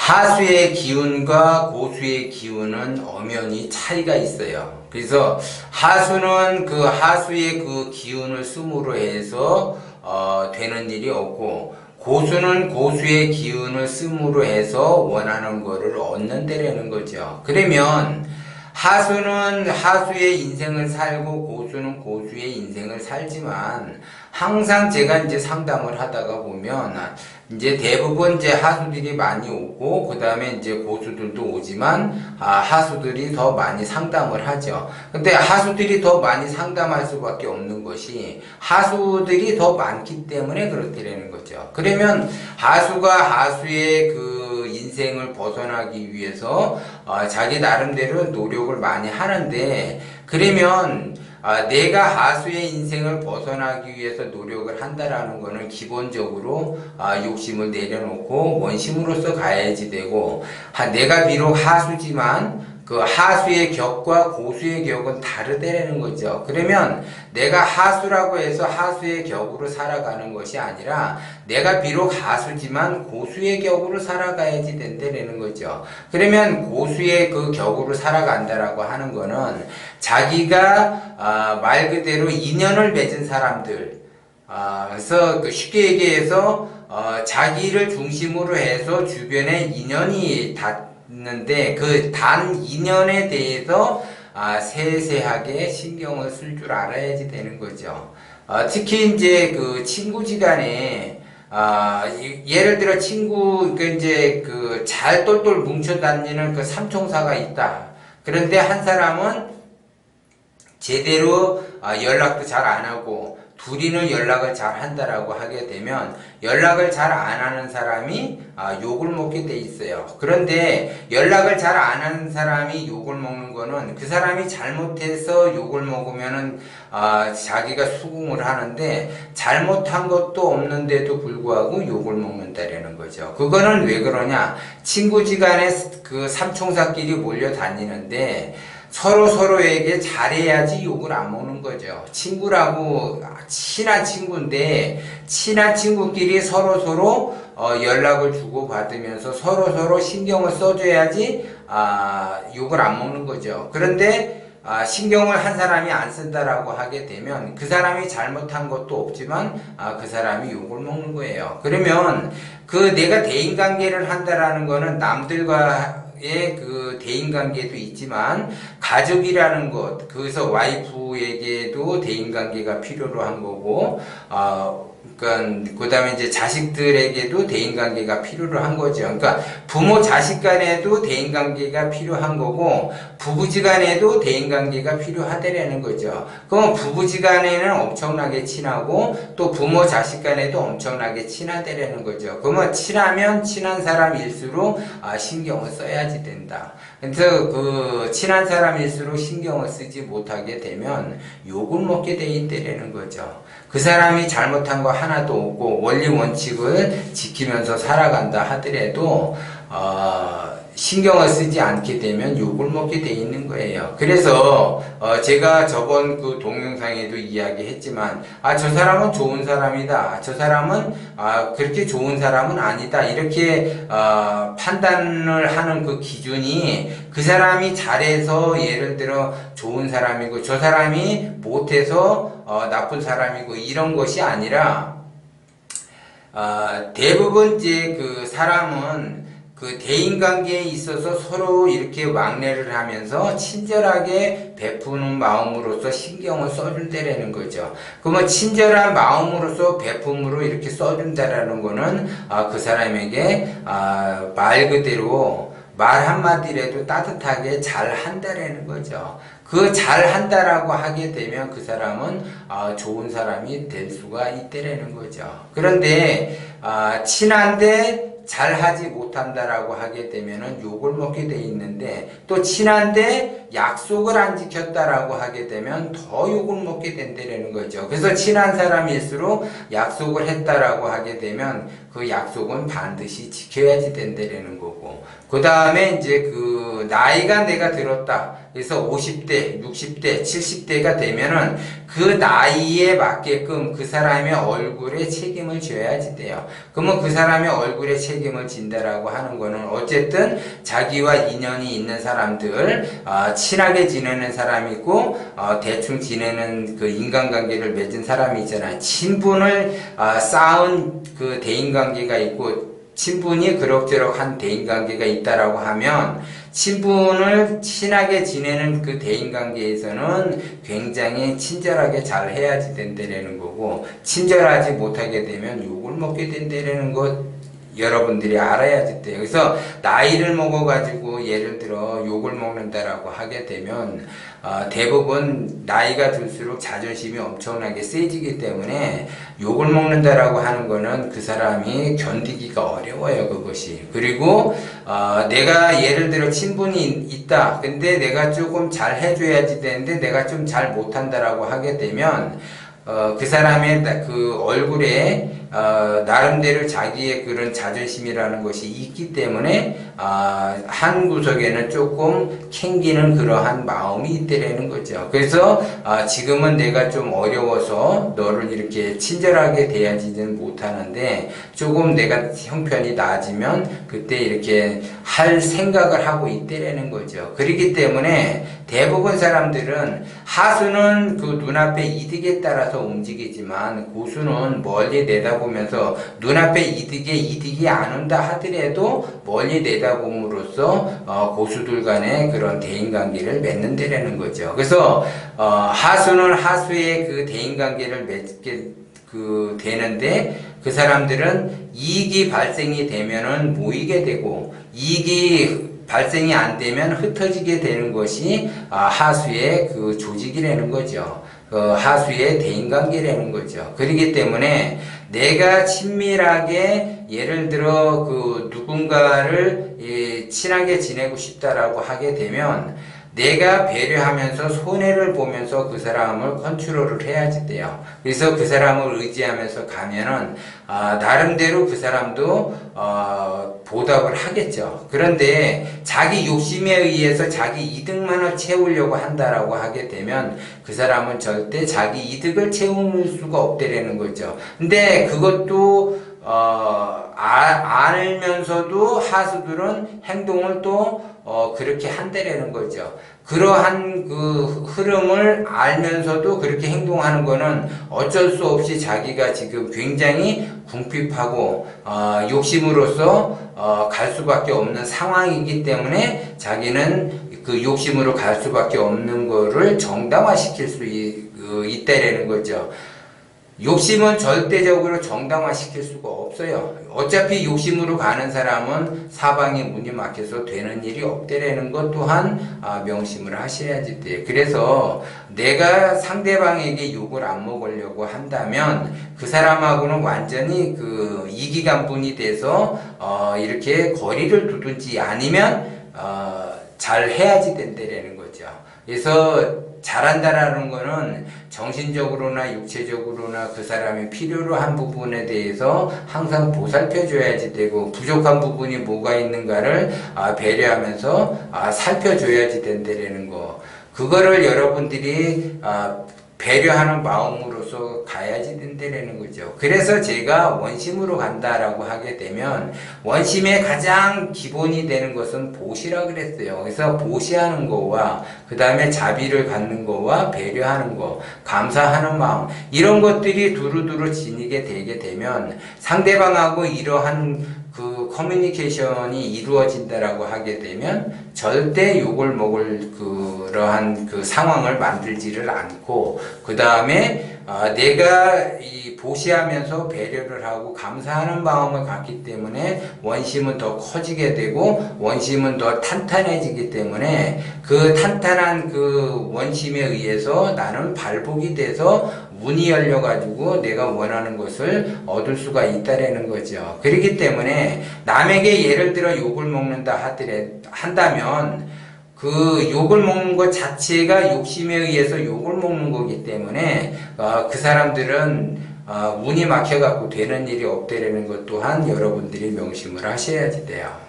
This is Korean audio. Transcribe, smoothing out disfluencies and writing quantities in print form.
하수의 기운과 고수의 기운은 엄연히 차이가 있어요. 그래서 하수는 그 하수의 그 기운을 씀으로 해서 되는 일이 없고, 고수는 고수의 기운을 씀으로 해서 원하는 거를 얻는 데라는 거죠. 그러면 하수는 하수의 인생을 살고 고수는 고수의 인생을 살지만, 항상 제가 이제 상담을 하다가 보면 이제 대부분 이제 하수들이 많이 오고 그 다음에 이제 고수들도 오지만 하수들이 더 많이 상담을 하죠. 근데 하수들이 더 많이 상담할 수밖에 없는 것이 하수들이 더 많기 때문에 그렇다는 거죠. 그러면 하수가 하수의 그 인생을 벗어나기 위해서 자기 나름대로 노력을 많이 하는데, 그러면 내가 하수의 인생을 벗어나기 위해서 노력을 한다라는 것은 기본적으로 욕심을 내려놓고 원심으로서 가야지 되고, 내가 비록 하수지만 그 하수의 격과 고수의 격은 다르다는 거죠. 그러면 내가 하수라고 해서 하수의 격으로 살아가는 것이 아니라 내가 비록 하수지만 고수의 격으로 살아가야지 된다는 거죠. 그러면 고수의 그 격으로 살아간다라고 하는 거는 자기가 말 그대로 인연을 맺은 사람들, 그래서 쉽게 얘기해서 자기를 중심으로 해서 주변에 인연이 닿는데 그 단 인연에 대해서 세세하게 신경을 쓸 줄 알아야지 되는 거죠. 특히 이제 그 친구지간에 예를 들어 그 이제 그 잘 똘똘 뭉쳐 다니는 그 삼총사가 있다. 그런데 한 사람은 제대로 연락도 잘 안 하고 둘이는 연락을 잘 한다라고 하게 되면 연락을 잘 안 하는 사람이 욕을 먹게 돼 있어요. 그런데 연락을 잘 안 하는 사람이 욕을 먹는 거는 그 사람이 잘못해서 욕을 먹으면은 자기가 수긍을 하는데 잘못한 것도 없는데도 불구하고 욕을 먹는다라는 거죠. 그거는 왜 그러냐? 친구지간에 그 삼총사끼리 몰려 다니는데 서로에게 잘해야지 욕을 안 먹는 거죠. 친구라고 친한 친구인데 친한 친구끼리 서로 연락을 주고받으면서 서로 신경을 써줘야지 욕을 안 먹는 거죠. 그런데 신경을 한 사람이 안 쓴다라고 하게 되면 그 사람이 잘못한 것도 없지만 그 사람이 욕을 먹는 거예요. 그러면 그 내가 대인관계를 한다라는 거는 남들과의 그 대인관계도 있지만 가족이라는 것, 그래서 와이프에게도 대인관계가 필요로 한 거고, 그 다음에 이제 자식들에게도 대인관계가 필요로 한 거죠. 그러니까 부모 자식 간에도 대인관계가 필요한 거고, 부부지간에도 대인관계가 필요하다라는 거죠. 그럼 부부지간에는 엄청나게 친하고, 또 부모 자식 간에도 엄청나게 친하다라는 거죠. 그러면 친하면 친한 사람일수록 신경을 써야지 된다. 그래서 그 친한 사람일수록 신경을 쓰지 못하게 되면 욕을 먹게 돼 있다라는 거죠. 그 사람이 잘못한 거 하나도 없고 원리 원칙을 지키면서 살아간다 하더라도 신경을 쓰지 않게 되면 욕을 먹게 돼 있는 거예요. 그래서 제가 저번 그 동영상에도 이야기했지만 저 사람은 좋은 사람이다, 저 사람은 그렇게 좋은 사람은 아니다, 이렇게 판단을 하는 그 기준이 그 사람이 잘해서 예를 들어 좋은 사람이고 저 사람이 못해서 나쁜 사람이고 이런 것이 아니라 대부분 이제 그 사람은 그 대인관계에 있어서 서로 이렇게 왕래를 하면서 친절하게 베푸는 마음으로서 신경을 써준다라는 거죠. 그러면 친절한 마음으로서 베품으로 이렇게 써준다라는 거는 그 사람에게 말 그대로 말 한마디라도 따뜻하게 잘 한다라는 거죠. 그 잘 한다라고 하게 되면 그 사람은 좋은 사람이 될 수가 있다라는 거죠. 그런데 친한데 잘하지 못한다라고 하게 되면은 욕을 먹게 돼 있는데, 또 친한데 약속을 안 지켰다라고 하게 되면 더 욕을 먹게 된다는 거죠. 그래서 친한 사람일수록 약속을 했다라고 하게 되면 그 약속은 반드시 지켜야지 된다는 거고, 그 다음에 이제 그 나이가 내가 들었다. 그래서 50대, 60대, 70대가 되면은 그 나이에 맞게끔 그 사람의 얼굴에 책임을 져야지 돼요. 그러면 그 사람의 얼굴에 책임을 진다라고 하는 거는 어쨌든 자기와 인연이 있는 사람들, 친하게 지내는 사람이 있고, 대충 지내는 그 인간관계를 맺은 사람이 있잖아요. 친분을 쌓은 그 대인관계가 있고, 친분이 그럭저럭 한 대인관계가 있다라고 하면 친분을 친하게 지내는 그 대인관계에서는 굉장히 친절하게 잘 해야지 된다는 거고, 친절하지 못하게 되면 욕을 먹게 된다는 것 여러분들이 알아야지 돼요. 그래서 나이를 먹어가지고 예를 들어 욕을 먹는다라고 하게 되면 대부분 나이가 들수록 자존심이 엄청나게 세지기 때문에 욕을 먹는다라고 하는 거는 그 사람이 견디기가 어려워요, 그것이. 그리고 내가 예를 들어 친분이 있다. 근데 내가 조금 잘 해줘야지 되는데 내가 좀 잘 못한다라고 하게 되면 그 사람의 그 얼굴에 나름대로 자기의 그런 자존심이라는 것이 있기 때문에 한 구석에는 조금 캥기는 그러한 마음이 있다라는 거죠. 그래서 지금은 내가 좀 어려워서 너를 이렇게 친절하게 대하지는 못하는데 조금 내가 형편이 나아지면 그때 이렇게 할 생각을 하고 있다라는 거죠. 그렇기 때문에 대부분 사람들은 하수는 그 눈앞의 이득에 따라서 움직이지만 고수는 멀리 내다보면서 눈앞의 이득이 안 온다 하더라도 멀리 내다봄으로써 고수들 간의 그런 대인관계를 맺는다라는 거죠. 그래서 하수는 하수의 그 대인관계를 맺게 되는데 그 사람들은 이익이 발생이 되면은 모이게 되고 이익이 발생이 안 되면 흩어지게 되는 것이 하수의 그 조직이라는 거죠. 하수의 대인관계라는 거죠. 그렇기 때문에 내가 친밀하게 예를 들어 그 누군가를 친하게 지내고 싶다라고 하게 되면 내가 배려하면서 손해를 보면서 그 사람을 컨트롤을 해야지 돼요. 그래서 그 사람을 의지하면서 가면은 나름대로 그 사람도 보답을 하겠죠. 그런데 자기 욕심에 의해서 자기 이득만을 채우려고 한다라고 하게 되면 그 사람은 절대 자기 이득을 채울 수가 없다라는 거죠. 근데 그것도 알면서도 하수들은 행동을 또 그렇게 한다라는 거죠. 그러한 그 흐름을 알면서도 그렇게 행동하는 거는 어쩔 수 없이 자기가 지금 굉장히 궁핍하고 욕심으로서 갈 수밖에 없는 상황이기 때문에 자기는 그 욕심으로 갈 수밖에 없는 거를 정당화시킬 수 있다라는 거죠. 욕심은 절대적으로 정당화시킬 수가 없어요. 어차피 욕심으로 가는 사람은 사방에 문이 막혀서 되는 일이 없다라는 것 또한 명심을 하셔야지 돼요. 그래서 내가 상대방에게 욕을 안 먹으려고 한다면 그 사람하고는 완전히 그 이기간분이 돼서 이렇게 거리를 두든지 아니면 잘 해야지 된다라는 거죠. 그래서 잘한다라는 거는 정신적으로나 육체적으로나 그 사람이 필요로 한 부분에 대해서 항상 보살펴줘야지 되고 부족한 부분이 뭐가 있는가를 배려하면서 살펴줘야지 된다라는 거. 그거를 여러분들이 배려하는 마음으로서 가야지 된다라는 거죠. 그래서 제가 원심으로 간다라고 하게 되면 원심의 가장 기본이 되는 것은 보시라 그랬어요. 그래서 보시하는 거와 그 다음에 자비를 갖는 거와 배려하는 거, 감사하는 마음 이런 것들이 두루두루 지니게 되게 되면 상대방하고 이러한 그 커뮤니케이션이 이루어진다라고 하게 되면 절대 욕을 먹을 그러한 그 상황을 만들지를 않고 그 다음에 내가 보시하면서 배려를 하고 감사하는 마음을 갖기 때문에 원심은 더 커지게 되고 원심은 더 탄탄해지기 때문에 그 탄탄한 그 원심에 의해서 나는 발복이 돼서 문이 열려가지고 내가 원하는 것을 얻을 수가 있다라는 거죠. 그렇기 때문에 남에게 예를 들어 욕을 먹는다 한다면 그 욕을 먹는 것 자체가 욕심에 의해서 욕을 먹는 거기 때문에 그 사람들은 문이 막혀갖고 되는 일이 없다라는 것 또한 여러분들이 명심을 하셔야지 돼요.